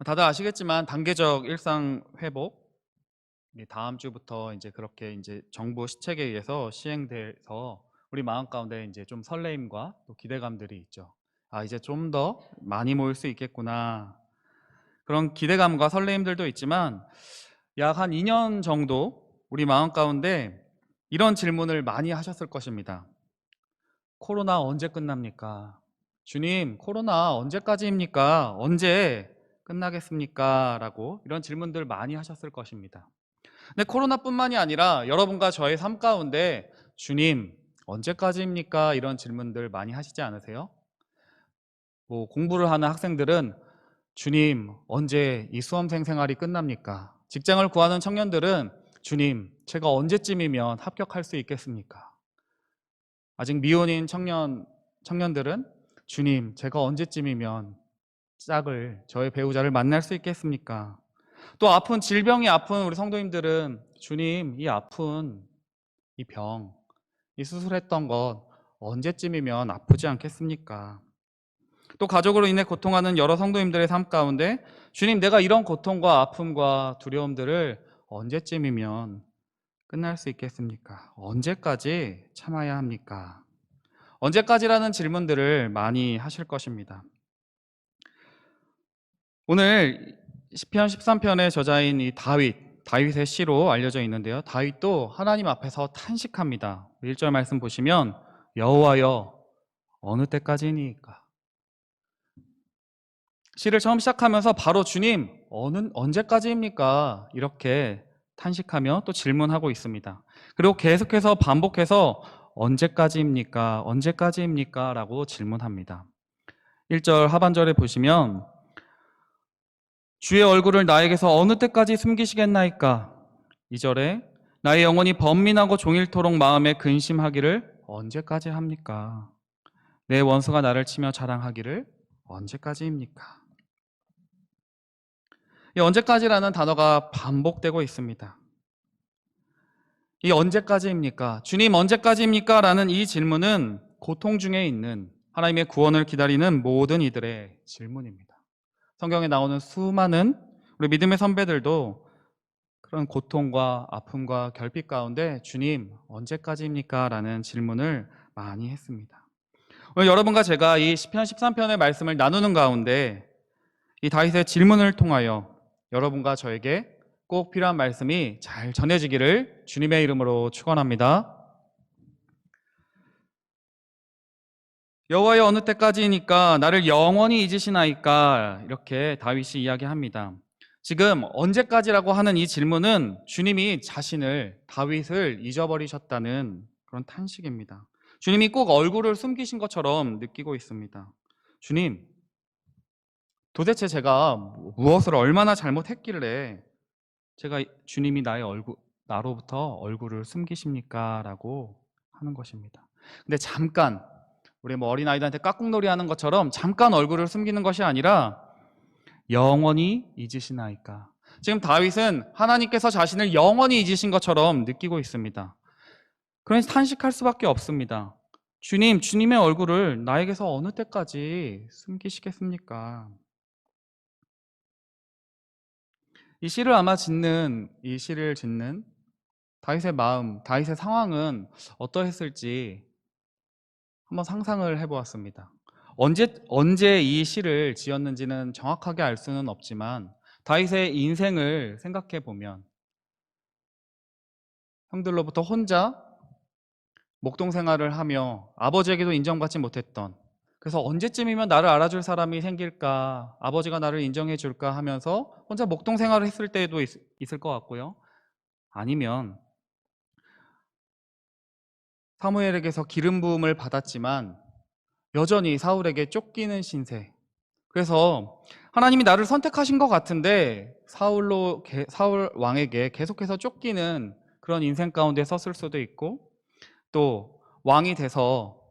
다들 아시겠지만 단계적 일상 회복, 다음 주부터 이제 그렇게 이제 정부 시책에 의해서 시행돼서 우리 마음 가운데 이제 좀 설레임과 또 기대감들이 있죠. 아, 이제 좀 더 많이 모일 수 있겠구나. 그런 기대감과 설레임들도 있지만 약 한 2년 정도 우리 마음 가운데 이런 질문을 많이 하셨을 것입니다. 코로나 언제 끝납니까? 주님, 코로나 언제까지입니까? 언제 끝나겠습니까? 라고 이런 질문들 많이 하셨을 것입니다. 근데 코로나뿐만이 아니라 여러분과 저의 삶 가운데 주님, 언제까지입니까? 이런 질문들 많이 하시지 않으세요? 뭐 공부를 하는 학생들은 주님, 언제 이 수험생 생활이 끝납니까? 직장을 구하는 청년들은 주님, 제가 언제쯤이면 합격할 수 있겠습니까? 아직 미혼인 청년들은 주님, 제가 언제쯤이면 저의 배우자를 만날 수 있겠습니까? 또 질병이 아픈 우리 성도님들은 주님, 이 아픈 이 병, 이 수술했던 것 언제쯤이면 아프지 않겠습니까? 또 가족으로 인해 고통하는 여러 성도님들의 삶 가운데 주님, 내가 이런 고통과 아픔과 두려움들을 언제쯤이면 끝날 수 있겠습니까? 언제까지 참아야 합니까? 언제까지라는 질문들을 많이 하실 것입니다. 오늘 시편 13편의 저자인 이 다윗의 시로 알려져 있는데요. 다윗도 하나님 앞에서 탄식합니다. 1절 말씀 보시면 여호와여 어느 때까지니까. 시를 처음 시작하면서 바로 주님 언제까지입니까? 이렇게 탄식하며 또 질문하고 있습니다. 그리고 계속해서 반복해서 언제까지입니까? 언제까지입니까? 라고 질문합니다. 1절 하반절에 보시면 주의 얼굴을 나에게서 어느 때까지 숨기시겠나이까? 2절에 나의 영혼이 번민하고 종일토록 마음에 근심하기를 언제까지 합니까? 내 원수가 나를 치며 자랑하기를 언제까지입니까? 이 언제까지라는 단어가 반복되고 있습니다. 이 언제까지입니까? 주님 언제까지입니까? 라는 이 질문은 고통 중에 있는 하나님의 구원을 기다리는 모든 이들의 질문입니다. 성경에 나오는 수많은 우리 믿음의 선배들도 그런 고통과 아픔과 결핍 가운데 주님 언제까지입니까? 라는 질문을 많이 했습니다. 오늘 여러분과 제가 이 시편 13편의 말씀을 나누는 가운데 이 다윗의 질문을 통하여 여러분과 저에게 꼭 필요한 말씀이 잘 전해지기를 주님의 이름으로 축원합니다. 여호와여 어느 때까지니까 나를 영원히 잊으시나이까? 이렇게 다윗이 이야기합니다. 지금 언제까지라고 하는 이 질문은 주님이 다윗을 잊어버리셨다는 그런 탄식입니다. 주님이 꼭 얼굴을 숨기신 것처럼 느끼고 있습니다. 주님, 도대체 제가 무엇을 얼마나 잘못했길래 주님이 나로부터 얼굴을 숨기십니까? 라고 하는 것입니다. 근데 잠깐, 우리 어린아이들한테 깍꿍놀이 하는 것처럼 잠깐 얼굴을 숨기는 것이 아니라 영원히 잊으시나이까? 지금 다윗은 하나님께서 자신을 영원히 잊으신 것처럼 느끼고 있습니다. 그러니 탄식할 수밖에 없습니다. 주님의 얼굴을 나에게서 어느 때까지 숨기시겠습니까? 이 시를 짓는 다윗의 마음, 다윗의 상황은 어떠했을지 한번 상상을 해보았습니다. 언제 이 시를 지었는지는 정확하게 알 수는 없지만 다윗의 인생을 생각해 보면 형들로부터 혼자 목동 생활을 하며 아버지에게도 인정받지 못했던, 그래서 언제쯤이면 나를 알아줄 사람이 생길까, 아버지가 나를 인정해 줄까 하면서 혼자 목동 생활을 했을 때도 있을 것 같고요. 아니면 사무엘에게서 기름 부음을 받았지만 여전히 사울에게 쫓기는 신세. 그래서 하나님이 나를 선택하신 것 같은데 사울 왕에게 계속해서 쫓기는 그런 인생 가운데 섰을 수도 있고, 또 왕이 돼서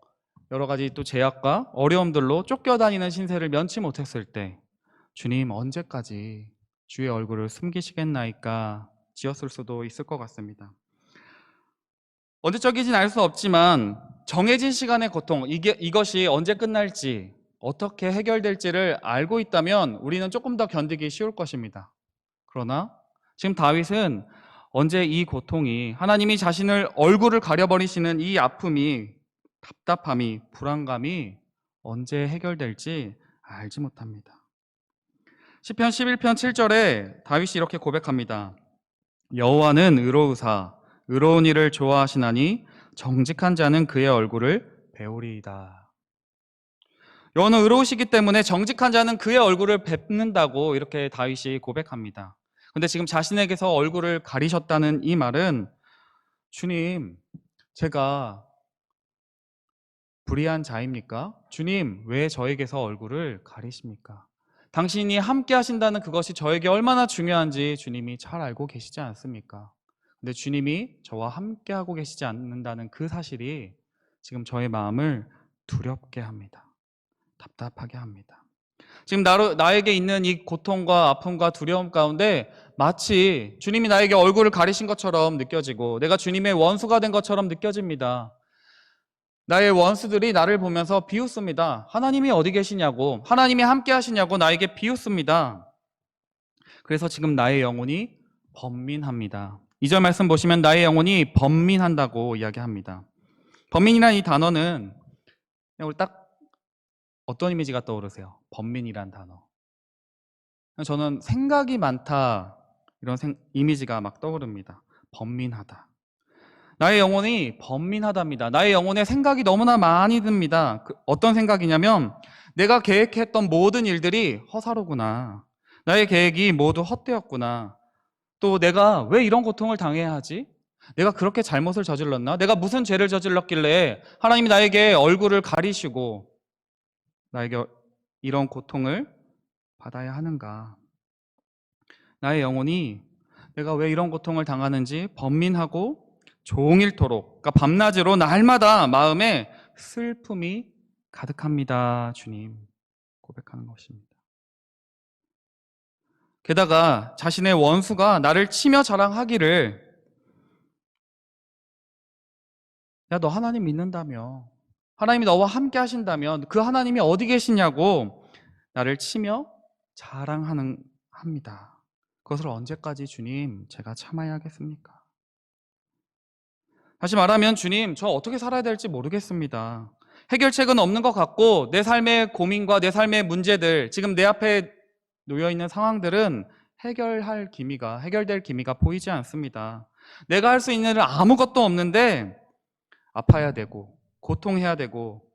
여러 가지 또 제약과 어려움들로 쫓겨다니는 신세를 면치 못했을 때 주님 언제까지 주의 얼굴을 숨기시겠나이까 지었을 수도 있을 것 같습니다. 언제적이진 알 수 없지만 정해진 시간의 고통, 이것이 언제 끝날지 어떻게 해결될지를 알고 있다면 우리는 조금 더 견디기 쉬울 것입니다. 그러나 지금 다윗은 언제 이 고통이, 하나님이 자신을 얼굴을 가려버리시는 이 아픔이, 답답함이, 불안감이 언제 해결될지 알지 못합니다. 시편 11편 7절에 다윗이 이렇게 고백합니다. 여호와는 의로우사 의로운 일을 좋아하시나니 정직한 자는 그의 얼굴을 배우리이다. 여호와는 의로우시기 때문에 정직한 자는 그의 얼굴을 뵙는다고 이렇게 다윗이 고백합니다. 근데 지금 자신에게서 얼굴을 가리셨다는 이 말은, 주님, 제가 불의한 자입니까? 주님, 왜 저에게서 얼굴을 가리십니까? 당신이 함께 하신다는 그것이 저에게 얼마나 중요한지 주님이 잘 알고 계시지 않습니까? 근데 주님이 저와 함께 하고 계시지 않는다는 그 사실이 지금 저의 마음을 두렵게 합니다. 답답하게 합니다. 지금 나에게 있는 이 고통과 아픔과 두려움 가운데 마치 주님이 나에게 얼굴을 가리신 것처럼 느껴지고 내가 주님의 원수가 된 것처럼 느껴집니다. 나의 원수들이 나를 보면서 비웃습니다. 하나님이 어디 계시냐고, 하나님이 함께 하시냐고 나에게 비웃습니다. 그래서 지금 나의 영혼이 번민합니다. 2절 말씀 보시면 나의 영혼이 번민한다고 이야기합니다. 번민이라는 이 단어는 우리 딱 어떤 이미지가 떠오르세요? 번민이란 단어. 저는 생각이 많다, 이런 이미지가 막 떠오릅니다. 번민하다. 나의 영혼이 번민하답니다. 나의 영혼에 생각이 너무나 많이 듭니다. 어떤 생각이냐면 내가 계획했던 모든 일들이 허사로구나. 나의 계획이 모두 헛되었구나. 또 내가 왜 이런 고통을 당해야 하지? 내가 그렇게 잘못을 저질렀나? 내가 무슨 죄를 저질렀길래 하나님이 나에게 얼굴을 가리시고 나에게 이런 고통을 받아야 하는가? 나의 영혼이 내가 왜 이런 고통을 당하는지 번민하고 종일토록, 그러니까 밤낮으로 날마다 마음에 슬픔이 가득합니다. 주님, 고백하는 것입니다. 게다가 자신의 원수가 나를 치며 자랑하기를, 야, 너 하나님 믿는다며, 하나님이 너와 함께 하신다면 그 하나님이 어디 계시냐고 나를 치며 합니다. 그것을 언제까지 주님 제가 참아야 하겠습니까? 다시 말하면 주님, 저 어떻게 살아야 될지 모르겠습니다. 해결책은 없는 것 같고 내 삶의 고민과 내 삶의 문제들, 지금 내 앞에 놓여있는 상황들은 해결될 기미가 보이지 않습니다. 내가 할 수 있는 일은 아무것도 없는데 아파야 되고 고통해야 되고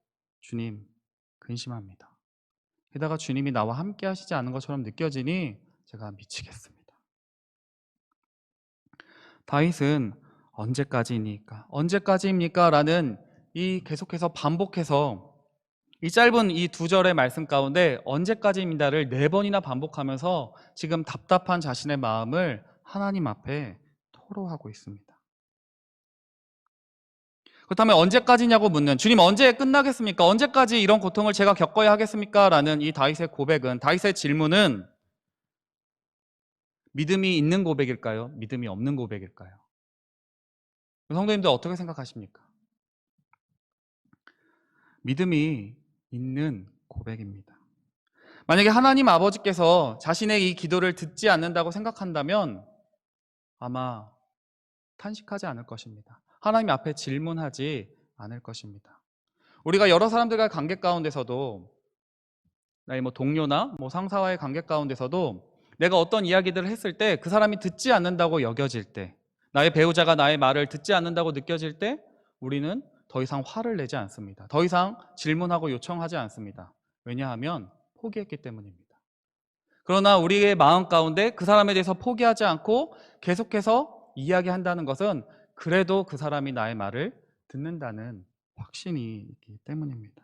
주님, 근심합니다. 게다가 주님이 나와 함께 하시지 않은 것처럼 느껴지니 제가 미치겠습니다. 다윗은 언제까지입니까? 라는 이 계속해서 반복해서 이 짧은 이 2절의 말씀 가운데 언제까지입니다를 4번이나 반복하면서 지금 답답한 자신의 마음을 하나님 앞에 토로하고 있습니다. 그렇다면 언제까지냐고 묻는, 주님 언제 끝나겠습니까? 언제까지 이런 고통을 제가 겪어야 하겠습니까? 라는 이 다윗의 고백은, 다윗의 질문은 믿음이 있는 고백일까요? 믿음이 없는 고백일까요? 성도님들 어떻게 생각하십니까? 믿음이 있는 고백입니다. 만약에 하나님 아버지께서 자신의 이 기도를 듣지 않는다고 생각한다면 아마 탄식하지 않을 것입니다. 하나님 앞에 질문하지 않을 것입니다. 우리가 여러 사람들과의 관계 가운데서도, 나의 동료나 상사와의 관계 가운데서도 내가 어떤 이야기들을 했을 때 그 사람이 듣지 않는다고 여겨질 때, 나의 배우자가 나의 말을 듣지 않는다고 느껴질 때 우리는 더 이상 화를 내지 않습니다. 더 이상 질문하고 요청하지 않습니다. 왜냐하면 포기했기 때문입니다. 그러나 우리의 마음 가운데 그 사람에 대해서 포기하지 않고 계속해서 이야기한다는 것은 그래도 그 사람이 나의 말을 듣는다는 확신이 있기 때문입니다.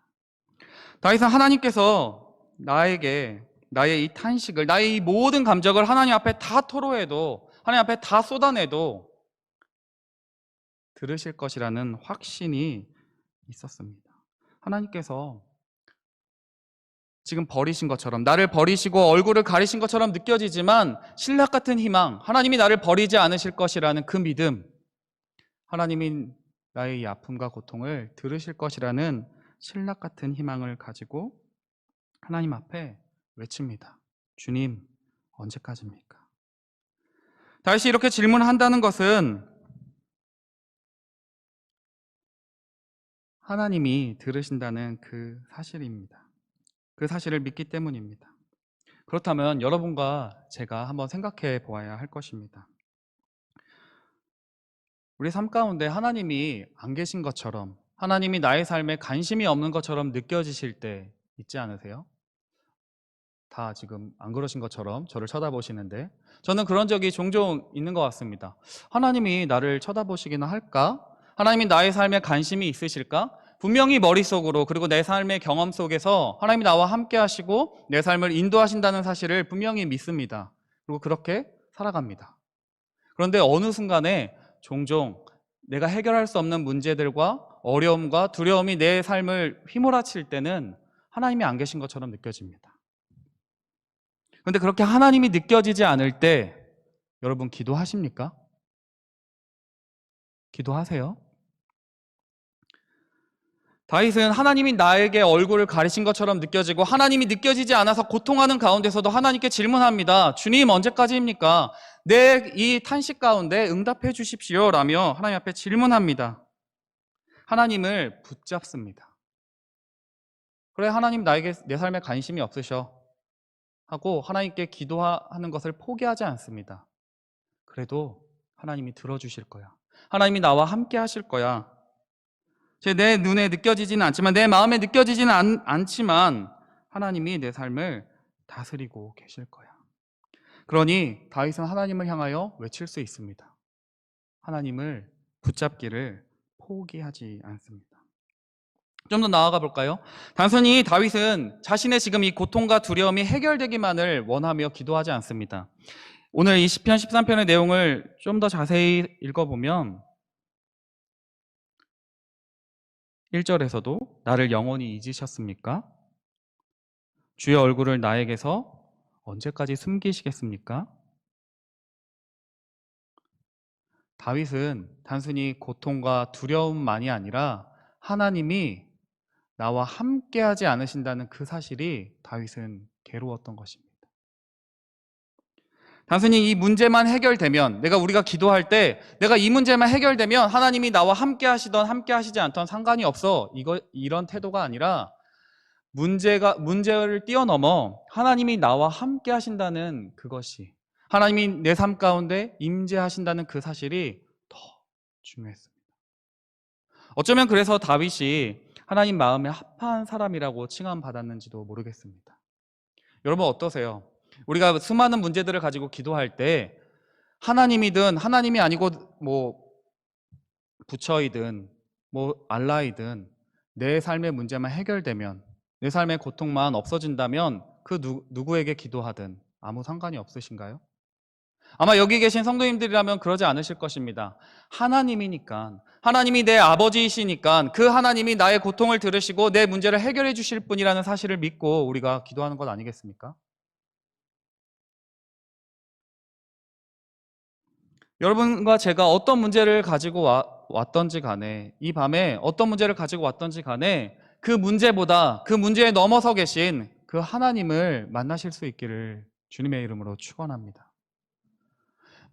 더 이상 하나님께서 나에게 나의 이 탄식을, 나의 이 모든 감정을 하나님 앞에 다 토로해도, 하나님 앞에 다 쏟아내도 들으실 것이라는 확신이 있었습니다. 하나님께서 지금 버리신 것처럼, 나를 버리시고 얼굴을 가리신 것처럼 느껴지지만 신락 같은 희망, 하나님이 나를 버리지 않으실 것이라는 그 믿음, 하나님이 나의 이 아픔과 고통을 들으실 것이라는 신락 같은 희망을 가지고 하나님 앞에 외칩니다. 주님, 언제까지입니까? 다윗이 이렇게 질문한다는 것은 하나님이 들으신다는 그 사실입니다. 그 사실을 믿기 때문입니다. 그렇다면 여러분과 제가 한번 생각해 보아야 할 것입니다. 우리 삶 가운데 하나님이 안 계신 것처럼, 하나님이 나의 삶에 관심이 없는 것처럼 느껴지실 때 있지 않으세요? 다 지금 안 그러신 것처럼 저를 쳐다보시는데, 저는 그런 적이 종종 있는 것 같습니다. 하나님이 나를 쳐다보시기나 할까? 하나님이 나의 삶에 관심이 있으실까? 분명히 머릿속으로, 그리고 내 삶의 경험 속에서 하나님이 나와 함께 하시고 내 삶을 인도하신다는 사실을 분명히 믿습니다. 그리고 그렇게 살아갑니다. 그런데 어느 순간에 종종 내가 해결할 수 없는 문제들과 어려움과 두려움이 내 삶을 휘몰아칠 때는 하나님이 안 계신 것처럼 느껴집니다. 그런데 그렇게 하나님이 느껴지지 않을 때 여러분 기도하십니까? 기도하세요? 다윗은 하나님이 나에게 얼굴을 가리신 것처럼 느껴지고 하나님이 느껴지지 않아서 고통하는 가운데서도 하나님께 질문합니다. 주님, 언제까지입니까? 내 이 탄식 가운데 응답해 주십시오 라며 하나님 앞에 질문합니다. 하나님을 붙잡습니다. 그래, 하나님 나에게 내 삶에 관심이 없으셔 하고 하나님께 기도하는 것을 포기하지 않습니다. 그래도 하나님이 들어주실 거야. 하나님이 나와 함께 하실 거야. 내 눈에 느껴지지는 않지만, 내 마음에 느껴지지는 않지만 하나님이 내 삶을 다스리고 계실 거야. 그러니 다윗은 하나님을 향하여 외칠 수 있습니다. 하나님을 붙잡기를 포기하지 않습니다. 좀 더 나아가 볼까요? 단순히 다윗은 자신의 지금 이 고통과 두려움이 해결되기만을 원하며 기도하지 않습니다. 오늘 이 시편 13편의 내용을 좀 더 자세히 읽어보면 1절에서도 나를 영원히 잊으셨습니까? 주의 얼굴을 나에게서 언제까지 숨기시겠습니까? 다윗은 단순히 고통과 두려움만이 아니라 하나님이 나와 함께하지 않으신다는 그 사실이 다윗은 괴로웠던 것입니다. 단순히 이 문제만 해결되면, 우리가 기도할 때 내가 이 문제만 해결되면 하나님이 나와 함께 하시던 함께 하시지 않던 상관이 없어, 이런 태도가 아니라 문제를 뛰어넘어 하나님이 나와 함께 하신다는 그것이, 하나님이 내 삶 가운데 임재하신다는 그 사실이 더 중요했습니다. 어쩌면 그래서 다윗이 하나님 마음에 합한 사람이라고 칭함받았는지도 모르겠습니다. 여러분 어떠세요? 우리가 수많은 문제들을 가지고 기도할 때 하나님이든 하나님이 아니고 부처이든 알라이든 내 삶의 문제만 해결되면, 내 삶의 고통만 없어진다면 그 누구에게 기도하든 아무 상관이 없으신가요? 아마 여기 계신 성도님들이라면 그러지 않으실 것입니다. 하나님이니까, 하나님이 내 아버지이시니까 그 하나님이 나의 고통을 들으시고 내 문제를 해결해 주실 분이라는 사실을 믿고 우리가 기도하는 것 아니겠습니까? 여러분과 제가 어떤 문제를 가지고 왔던지 간에, 이 밤에 어떤 문제를 가지고 왔던지 간에 그 문제보다 그 문제에 넘어서 계신 그 하나님을 만나실 수 있기를 주님의 이름으로 축원합니다.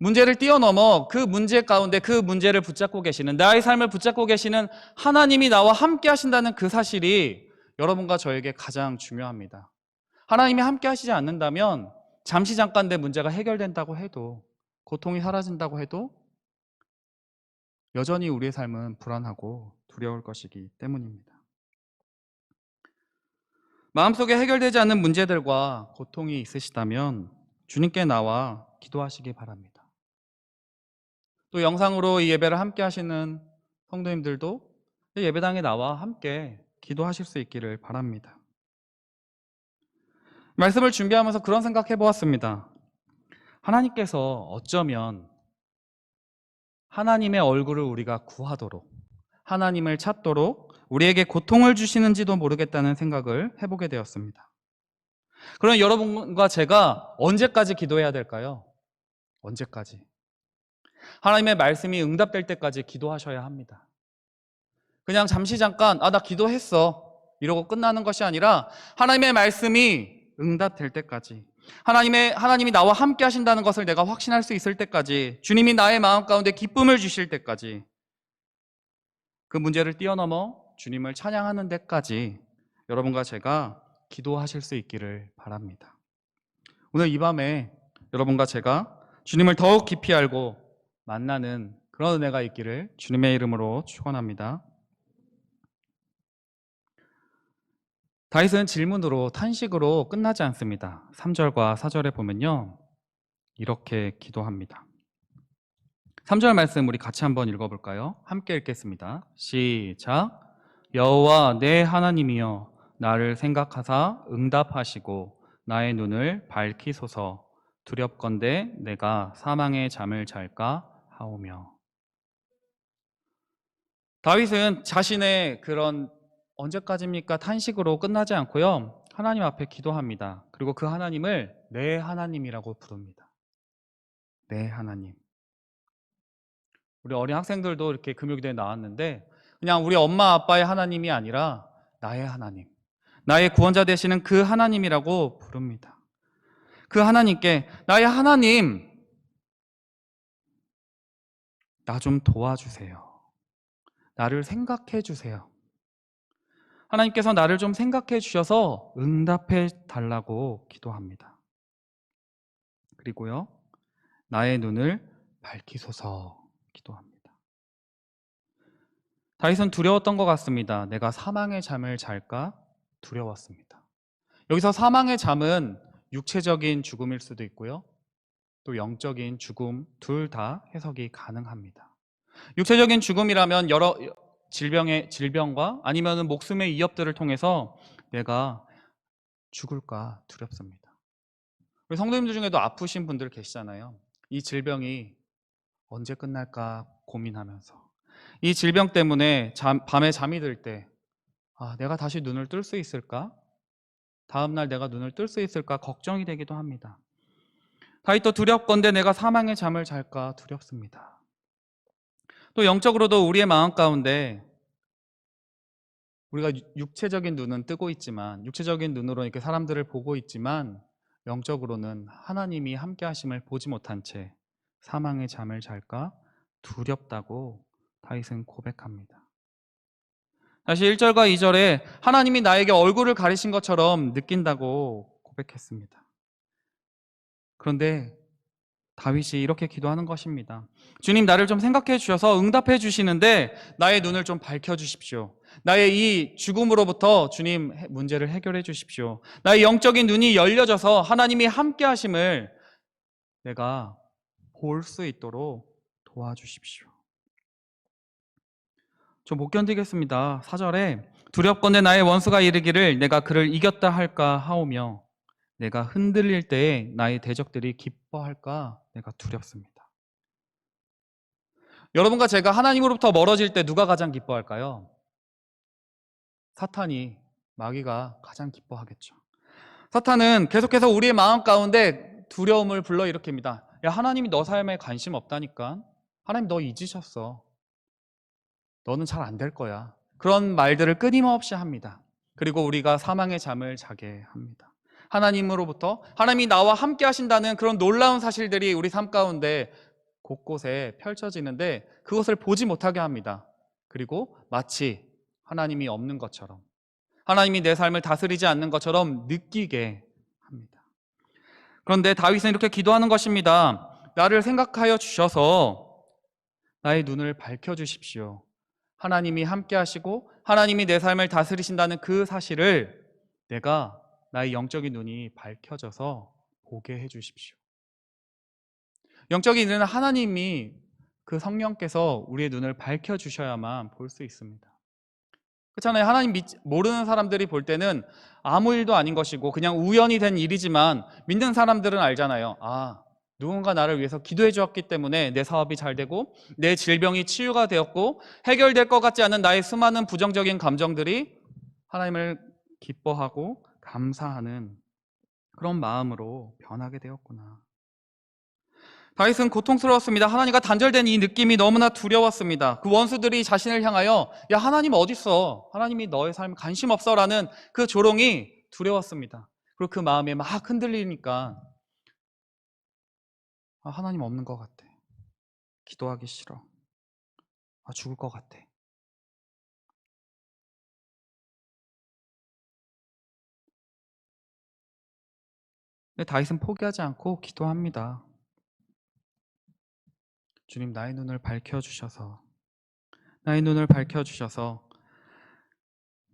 문제를 뛰어넘어 그 문제 가운데 그 문제를 붙잡고 계시는, 나의 삶을 붙잡고 계시는 하나님이 나와 함께 하신다는 그 사실이 여러분과 저에게 가장 중요합니다. 하나님이 함께 하시지 않는다면 잠시 잠깐 내 문제가 해결된다고 해도, 고통이 사라진다고 해도 여전히 우리의 삶은 불안하고 두려울 것이기 때문입니다. 마음속에 해결되지 않는 문제들과 고통이 있으시다면 주님께 나와 기도하시기 바랍니다. 또 영상으로 이 예배를 함께 하시는 성도님들도 예배당에 나와 함께 기도하실 수 있기를 바랍니다. 말씀을 준비하면서 그런 생각해 보았습니다. 하나님께서 어쩌면 하나님의 얼굴을 우리가 구하도록, 하나님을 찾도록 우리에게 고통을 주시는지도 모르겠다는 생각을 해보게 되었습니다. 그럼 여러분과 제가 언제까지 기도해야 될까요? 언제까지? 하나님의 말씀이 응답될 때까지 기도하셔야 합니다. 그냥 잠시 잠깐, 나 기도했어. 이러고 끝나는 것이 아니라 하나님의 말씀이 응답될 때까지, 하나님이 나와 함께 하신다는 것을 내가 확신할 수 있을 때까지, 주님이 나의 마음 가운데 기쁨을 주실 때까지, 그 문제를 뛰어넘어 주님을 찬양하는 데까지 여러분과 제가 기도하실 수 있기를 바랍니다. 오늘 이 밤에 여러분과 제가 주님을 더욱 깊이 알고 만나는 그런 은혜가 있기를 주님의 이름으로 축원합니다. 다윗은 질문으로, 탄식으로 끝나지 않습니다. 3절과 4절에 보면요, 이렇게 기도합니다. 3절 말씀 우리 같이 한번 읽어볼까요? 함께 읽겠습니다. 시작. 여호와 내 하나님이여, 나를 생각하사 응답하시고 나의 눈을 밝히소서. 두렵건대 내가 사망의 잠을 잘까 하오며. 다윗은 자신의 그런 언제까지입니까? 탄식으로 끝나지 않고요, 하나님 앞에 기도합니다. 그리고 그 하나님을 내 하나님이라고 부릅니다. 내 하나님. 우리 어린 학생들도 이렇게 금요기도에 나왔는데, 그냥 우리 엄마 아빠의 하나님이 아니라 나의 하나님, 나의 구원자 되시는 그 하나님이라고 부릅니다. 그 하나님께, 나의 하나님, 나 좀 도와주세요. 나를 생각해 주세요. 하나님께서 나를 좀 생각해 주셔서 응답해 달라고 기도합니다. 그리고요, 나의 눈을 밝히소서 기도합니다. 다윗은 두려웠던 것 같습니다. 내가 사망의 잠을 잘까 두려웠습니다. 여기서 사망의 잠은 육체적인 죽음일 수도 있고요, 또 영적인 죽음, 둘 다 해석이 가능합니다. 육체적인 죽음이라면 여러 질병과 아니면 목숨의 위협들을 통해서 내가 죽을까 두렵습니다. 우리 성도님들 중에도 아프신 분들 계시잖아요. 이 질병이 언제 끝날까 고민하면서, 이 질병 때문에 밤에 잠이 들 때, 내가 다시 눈을 뜰 수 있을까? 다음날 내가 눈을 뜰 수 있을까 걱정이 되기도 합니다. 다윗도 두렵건대 내가 사망의 잠을 잘까 두렵습니다. 또 영적으로도 우리의 마음 가운데 우리가 육체적인 눈은 뜨고 있지만, 육체적인 눈으로 이렇게 사람들을 보고 있지만, 영적으로는 하나님이 함께 하심을 보지 못한 채 사망의 잠을 잘까 두렵다고 다윗은 고백합니다. 다시 1절과 2절에 하나님이 나에게 얼굴을 가리신 것처럼 느낀다고 고백했습니다. 그런데 다윗이 이렇게 기도하는 것입니다. 주님, 나를 좀 생각해 주셔서 응답해 주시는데 나의 눈을 좀 밝혀 주십시오. 나의 이 죽음으로부터 주님 문제를 해결해 주십시오. 나의 영적인 눈이 열려져서 하나님이 함께 하심을 내가 볼 수 있도록 도와주십시오. 저 못 견디겠습니다. 4절에 두렵건대 나의 원수가 이르기를 내가 그를 이겼다 할까 하오며, 내가 흔들릴 때에 나의 대적들이 기뻐할까 내가 두렵습니다. 여러분과 제가 하나님으로부터 멀어질 때 누가 가장 기뻐할까요? 사탄이, 마귀가 가장 기뻐하겠죠. 사탄은 계속해서 우리의 마음 가운데 두려움을 불러일으킵니다. 야, 하나님이 너 삶에 관심 없다니까. 하나님 너 잊으셨어. 너는 잘 안 될 거야. 그런 말들을 끊임없이 합니다. 그리고 우리가 사망의 잠을 자게 합니다. 하나님으로부터, 하나님이 나와 함께 하신다는 그런 놀라운 사실들이 우리 삶 가운데 곳곳에 펼쳐지는데 그것을 보지 못하게 합니다. 그리고 마치 하나님이 없는 것처럼, 하나님이 내 삶을 다스리지 않는 것처럼 느끼게 합니다. 그런데 다윗은 이렇게 기도하는 것입니다. 나를 생각하여 주셔서 나의 눈을 밝혀주십시오. 하나님이 함께 하시고 하나님이 내 삶을 다스리신다는 그 사실을 내가, 나의 영적인 눈이 밝혀져서 보게 해주십시오. 영적인 눈은 하나님이, 그 성령께서 우리의 눈을 밝혀주셔야만 볼 수 있습니다. 그렇잖아요. 하나님 모르는 사람들이 볼 때는 아무 일도 아닌 것이고 그냥 우연히 된 일이지만, 믿는 사람들은 알잖아요. 누군가 나를 위해서 기도해 주었기 때문에 내 사업이 잘 되고 내 질병이 치유가 되었고 해결될 것 같지 않은 나의 수많은 부정적인 감정들이 하나님을 기뻐하고 감사하는 그런 마음으로 변하게 되었구나. 다윗은 고통스러웠습니다. 하나님과 단절된 이 느낌이 너무나 두려웠습니다. 그 원수들이 자신을 향하여 야 하나님 어딨어? 하나님이 너의 삶에 관심 없어? 라는 그 조롱이 두려웠습니다. 그리고 그 마음에 막 흔들리니까 하나님 없는 것 같아. 기도하기 싫어. 죽을 것 같아. 근데 다윗은 포기하지 않고 기도합니다. 주님 나의 눈을 밝혀주셔서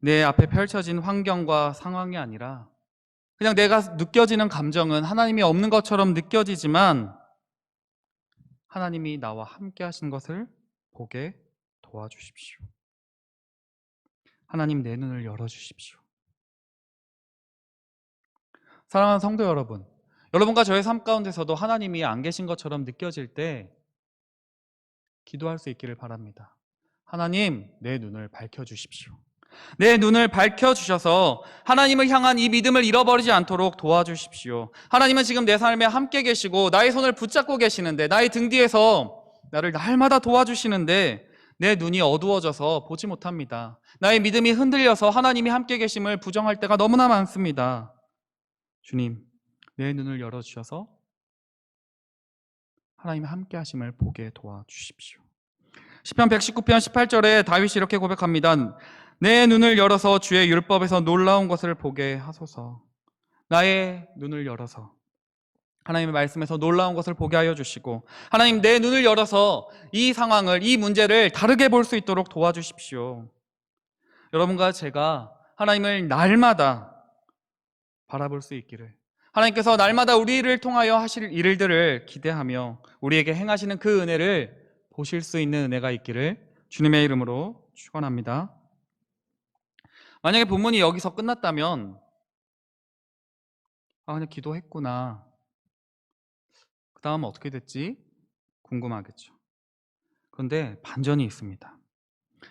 내 앞에 펼쳐진 환경과 상황이 아니라 그냥 내가 느껴지는 감정은 하나님이 없는 것처럼 느껴지지만 하나님이 나와 함께 하신 것을 보게 도와주십시오. 하나님 내 눈을 열어주십시오. 사랑하는 성도 여러분, 여러분과 저의 삶 가운데서도 하나님이 안 계신 것처럼 느껴질 때 기도할 수 있기를 바랍니다. 하나님 내 눈을 밝혀주십시오. 내 눈을 밝혀주셔서 하나님을 향한 이 믿음을 잃어버리지 않도록 도와주십시오. 하나님은 지금 내 삶에 함께 계시고 나의 손을 붙잡고 계시는데 나의 등 뒤에서 나를 날마다 도와주시는데 내 눈이 어두워져서 보지 못합니다. 나의 믿음이 흔들려서 하나님이 함께 계심을 부정할 때가 너무나 많습니다. 주님, 내 눈을 열어주셔서 하나님의 함께 하심을 보게 도와주십시오. 시편 119편 18절에 다윗이 이렇게 고백합니다. 내 눈을 열어서 주의 율법에서 놀라운 것을 보게 하소서. 나의 눈을 열어서 하나님의 말씀에서 놀라운 것을 보게 하여 주시고 하나님 내 눈을 열어서 이 상황을 이 문제를 다르게 볼 수 있도록 도와주십시오. 여러분과 제가 하나님을 날마다 바라볼 수 있기를 하나님께서 날마다 우리를 통하여 하실 일들을 기대하며 우리에게 행하시는 그 은혜를 보실 수 있는 은혜가 있기를 주님의 이름으로 축원합니다. 만약에 본문이 여기서 끝났다면 그냥 기도했구나. 그 다음은 어떻게 됐지? 궁금하겠죠. 그런데 반전이 있습니다.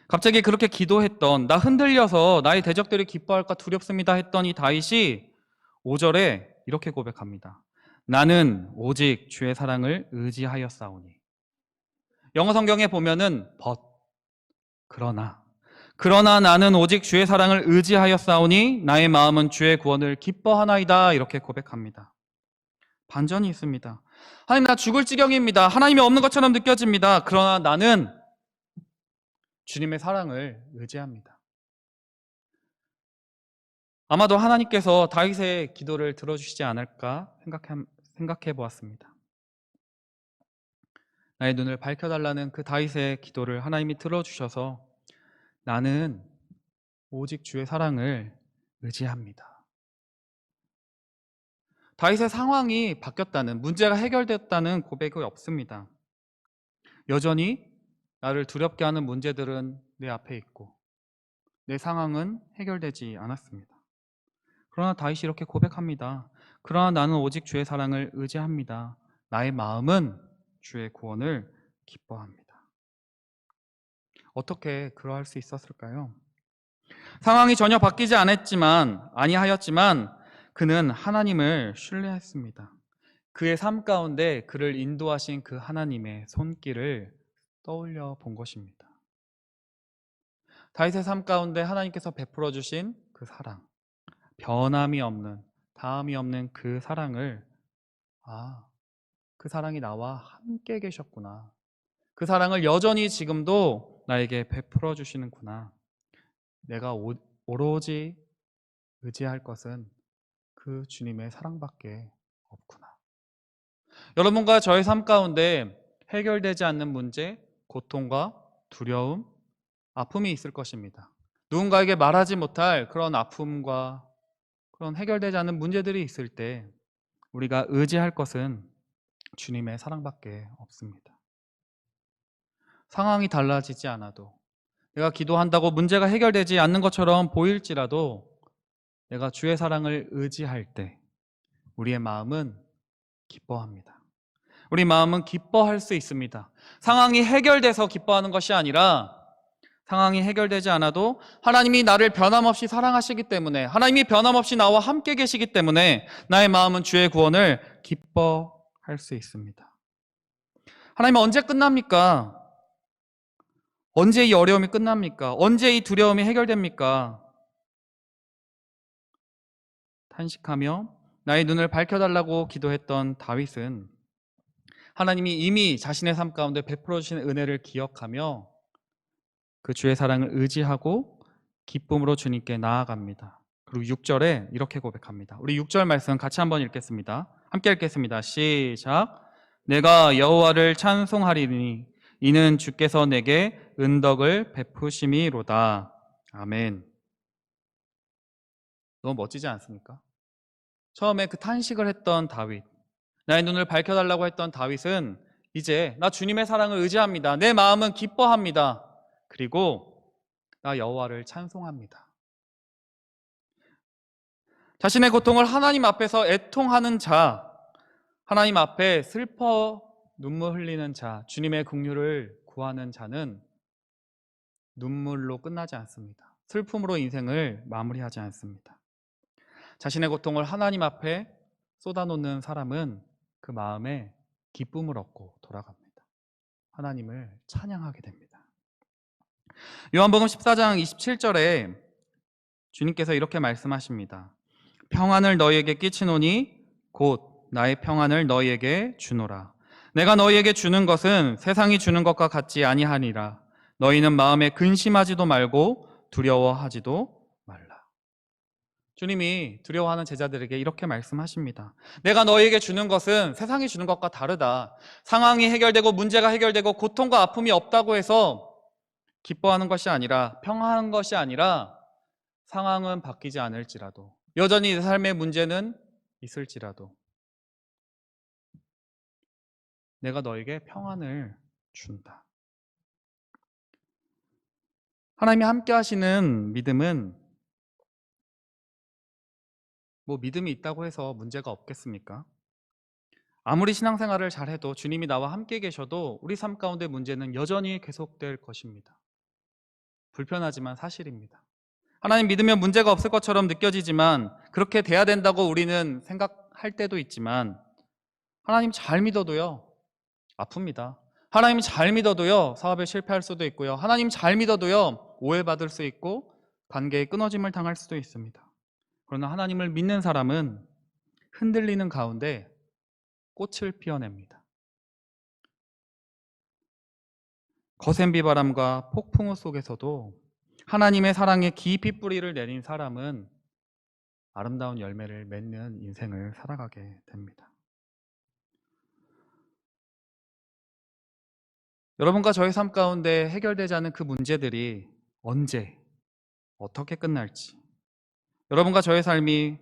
갑자기 그렇게 기도했던 나 흔들려서 나의 대적들이 기뻐할까 두렵습니다 했던 이 다윗이 5절에 이렇게 고백합니다. 나는 오직 주의 사랑을 의지하였사오니. 영어 성경에 보면은 but, 그러나 나는 오직 주의 사랑을 의지하였사오니 나의 마음은 주의 구원을 기뻐하나이다 이렇게 고백합니다. 반전이 있습니다. 하나님 나 죽을 지경입니다. 하나님이 없는 것처럼 느껴집니다. 그러나 나는 주님의 사랑을 의지합니다. 아마도 하나님께서 다윗의 기도를 들어주시지 않을까 생각해 보았습니다. 나의 눈을 밝혀달라는 그 다윗의 기도를 하나님이 들어주셔서 나는 오직 주의 사랑을 의지합니다. 다윗의 상황이 바뀌었다는, 문제가 해결됐다는 고백이 없습니다. 여전히 나를 두렵게 하는 문제들은 내 앞에 있고 내 상황은 해결되지 않았습니다. 그러나 다윗이 이렇게 고백합니다. 그러나 나는 오직 주의 사랑을 의지합니다. 나의 마음은 주의 구원을 기뻐합니다. 어떻게 그러할 수 있었을까요? 상황이 전혀 바뀌지 아니하였지만 그는 하나님을 신뢰했습니다. 그의 삶 가운데 그를 인도하신 그 하나님의 손길을 떠올려 본 것입니다. 다윗의 삶 가운데 하나님께서 베풀어 주신 그 사랑, 변함이 없는, 다함이 없는 그 사랑을 그 사랑이 나와 함께 계셨구나. 그 사랑을 여전히 지금도 나에게 베풀어 주시는구나. 내가 오로지 의지할 것은 그 주님의 사랑밖에 없구나. 여러분과 저의 삶 가운데 해결되지 않는 문제, 고통과 두려움, 아픔이 있을 것입니다. 누군가에게 말하지 못할 그런 아픔과 그런 해결되지 않는 문제들이 있을 때 우리가 의지할 것은 주님의 사랑밖에 없습니다. 상황이 달라지지 않아도 내가 기도한다고 문제가 해결되지 않는 것처럼 보일지라도 내가 주의 사랑을 의지할 때 우리의 마음은 기뻐합니다. 우리 마음은 기뻐할 수 있습니다. 상황이 해결돼서 기뻐하는 것이 아니라 상황이 해결되지 않아도 하나님이 나를 변함없이 사랑하시기 때문에 하나님이 변함없이 나와 함께 계시기 때문에 나의 마음은 주의 구원을 기뻐할 수 있습니다. 하나님 언제 끝납니까? 언제 이 어려움이 끝납니까? 언제 이 두려움이 해결됩니까? 탄식하며 나의 눈을 밝혀달라고 기도했던 다윗은 하나님이 이미 자신의 삶 가운데 베풀어 주신 은혜를 기억하며 그 주의 사랑을 의지하고 기쁨으로 주님께 나아갑니다. 그리고 6절에 이렇게 고백합니다. 우리 6절 말씀 같이 한번 읽겠습니다. 함께 읽겠습니다. 시작. 내가 여호와를 찬송하리니 이는 주께서 내게 은덕을 베푸심이로다. 아멘. 너무 멋지지 않습니까? 처음에 그 탄식을 했던 다윗, 나의 눈을 밝혀달라고 했던 다윗은 이제 나 주님의 사랑을 의지합니다. 내 마음은 기뻐합니다. 그리고 나 여호와를 찬송합니다. 자신의 고통을 하나님 앞에서 애통하는 자, 하나님 앞에 슬퍼 눈물 흘리는 자, 주님의 긍휼을 구하는 자는 눈물로 끝나지 않습니다. 슬픔으로 인생을 마무리하지 않습니다. 자신의 고통을 하나님 앞에 쏟아놓는 사람은 그 마음에 기쁨을 얻고 돌아갑니다. 하나님을 찬양하게 됩니다. 요한복음 14장 27절에 주님께서 이렇게 말씀하십니다. 평안을 너희에게 끼치노니 곧 나의 평안을 너희에게 주노라. 내가 너희에게 주는 것은 세상이 주는 것과 같지 아니하니라. 너희는 마음에 근심하지도 말고 두려워하지도 말라. 주님이 두려워하는 제자들에게 이렇게 말씀하십니다. 내가 너희에게 주는 것은 세상이 주는 것과 다르다. 상황이 해결되고 문제가 해결되고 고통과 아픔이 없다고 해서 기뻐하는 것이 아니라, 평안한 것이 아니라 상황은 바뀌지 않을지라도, 여전히 내 삶의 문제는 있을지라도 내가 너에게 평안을 준다. 하나님이 함께 하시는 믿음은 믿음이 있다고 해서 문제가 없겠습니까? 아무리 신앙생활을 잘해도 주님이 나와 함께 계셔도 우리 삶 가운데 문제는 여전히 계속될 것입니다. 불편하지만 사실입니다. 하나님 믿으면 문제가 없을 것처럼 느껴지지만 그렇게 돼야 된다고 우리는 생각할 때도 있지만 하나님 잘 믿어도요, 아픕니다. 하나님 잘 믿어도요, 사업에 실패할 수도 있고요. 하나님 잘 믿어도요, 오해받을 수 있고 관계의 끊어짐을 당할 수도 있습니다. 그러나 하나님을 믿는 사람은 흔들리는 가운데 꽃을 피워냅니다. 거센 비바람과 폭풍우 속에서도 하나님의 사랑에 깊이 뿌리를 내린 사람은 아름다운 열매를 맺는 인생을 살아가게 됩니다. 여러분과 저의 삶 가운데 해결되지 않은 그 문제들이 언제, 어떻게 끝날지, 여러분과 저의 삶이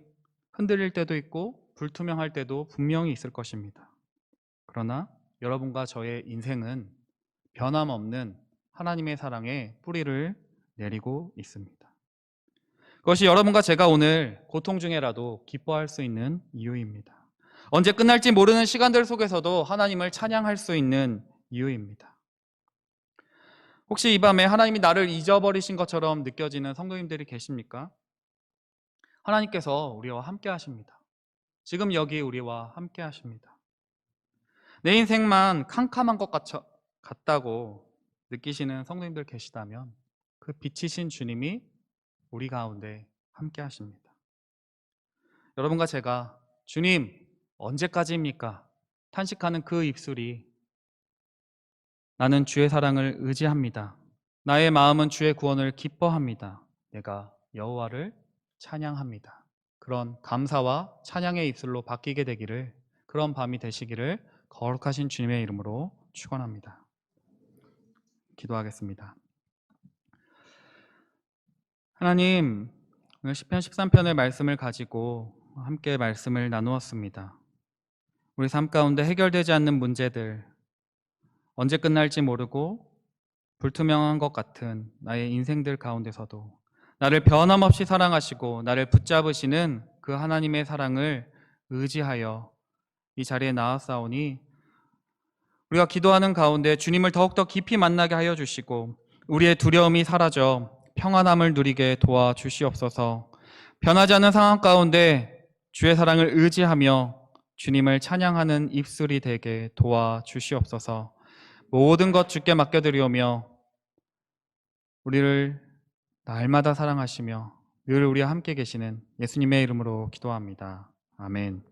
흔들릴 때도 있고 불투명할 때도 분명히 있을 것입니다. 그러나 여러분과 저의 인생은 변함없는 하나님의 사랑에 뿌리를 내리고 있습니다. 그것이 여러분과 제가 오늘 고통 중에라도 기뻐할 수 있는 이유입니다. 언제 끝날지 모르는 시간들 속에서도 하나님을 찬양할 수 있는 이유입니다. 혹시 이 밤에 하나님이 나를 잊어버리신 것처럼 느껴지는 성도님들이 계십니까? 하나님께서 우리와 함께 하십니다. 지금 여기 우리와 함께 하십니다. 내 인생만 캄캄한 것 같다고 느끼시는 성도님들 계시다면 그 빛이신 주님이 우리 가운데 함께 하십니다. 여러분과 제가 주님 언제까지입니까? 탄식하는 그 입술이 나는 주의 사랑을 의지합니다. 나의 마음은 주의 구원을 기뻐합니다. 내가 여호와를 찬양합니다. 그런 감사와 찬양의 입술로 바뀌게 되기를, 그런 밤이 되시기를 거룩하신 주님의 이름으로 축원합니다. 기도하겠습니다. 하나님, 오늘 시편 13편의 말씀을 가지고 함께 말씀을 나누었습니다. 우리 삶 가운데 해결되지 않는 문제들, 언제 끝날지 모르고 불투명한 것 같은 나의 인생들 가운데서도 나를 변함없이 사랑하시고 나를 붙잡으시는 그 하나님의 사랑을 의지하여 이 자리에 나왔사오니 우리가 기도하는 가운데 주님을 더욱더 깊이 만나게 하여 주시고 우리의 두려움이 사라져 평안함을 누리게 도와주시옵소서. 변하지 않는 상황 가운데 주의 사랑을 의지하며 주님을 찬양하는 입술이 되게 도와주시옵소서. 모든 것 주께 맡겨드리오며 우리를 날마다 사랑하시며 늘 우리와 함께 계시는 예수님의 이름으로 기도합니다. 아멘.